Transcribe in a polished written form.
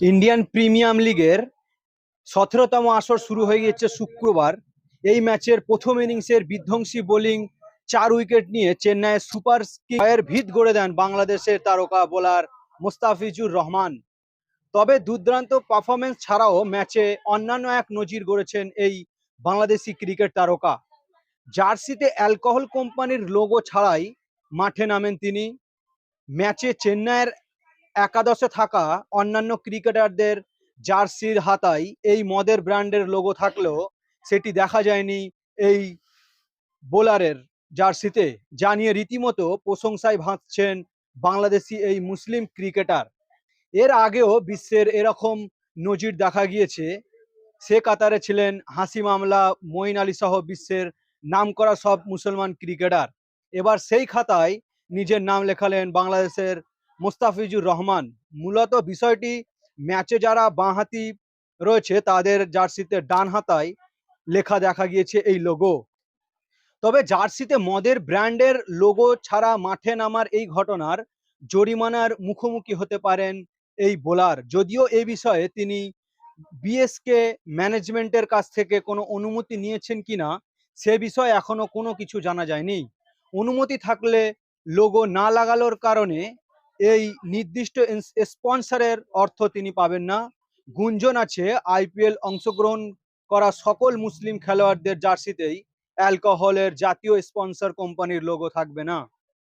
Indian premium লিগের ১৭তম আসর শুরু হয়ে গেছে শুক্রবার। এই ম্যাচের প্রথম ইনিংসের বিধ্বংসী বোলিং ৪ উইকেট নিয়ে চেন্নাইয়ের সুপার কিংসের ভিত গড়ে দেন বাংলাদেশের তারকা বোলার মোস্তাফিজুর রহমান। তবে দুর্দান্ত পারফরমেন্স ছাড়াও ম্যাচে অন্যান্য এক নজির গড়েছেন এই বাংলাদেশি ক্রিকেট তারকা। জার্সিতে অ্যালকোহল কোম্পানির লোগো ছাড়াই মাঠে নামেন তিনি। ম্যাচে চেন্নাইয়ের একাদশে থাকা অন্যান্য ক্রিকেটারদের জার্সির হাতায় এই মদের ব্র্যান্ডের লোগো থাকলেও সেটি দেখা যায়নি এই বোলারের জার্সিতে, যা নিয়ে রীতিমতো প্রশংসায় ভাসছেন বাংলাদেশি এই মুসলিম ক্রিকেটার। এর আগেও বিশ্বের এরকম নজির দেখা গিয়েছে। সে কাতারে ছিলেন হাসিম আমলা, মঈন আলী সহ বিশ্বের নামকরা সব মুসলমান ক্রিকেটার। এবার সেই খাতায় নিজের নাম লেখালেন বাংলাদেশের মোস্তাফিজুর রহমান। মূলত বিষয়টি ম্যাচে যারা বাঁহাতি রয়েছে তাদের জার্সিতে ডান হাতায় লেখা দেখা গিয়েছে এই লোগো। তবে জার্সিতে মদের ব্র্যান্ডের লোগো ছাড়া মাঠে নামার এই ঘটনার জরিমানার মুখোমুখি হতে পারেন এই বোলার। যদিও এই বিষয়ে তিনি বিএসকে ম্যানেজমেন্টের কাছ থেকে কোনো অনুমতি নিয়েছেন কিনা সে বিষয়ে এখনো কোনো কিছু জানা যায়নি। অনুমতি থাকলে লোগো না লাগানোর কারণে এই নির্দিষ্ট স্পন্সরের অর্থ তিনি পাবেন না। গুঞ্জন আছে আইপিএল অংশগ্রহণ করা সকল মুসলিম খেলোয়াড়দের জার্সিতেই অ্যালকোহলের জাতীয় স্পন্সর কোম্পানির লোগো থাকবে না।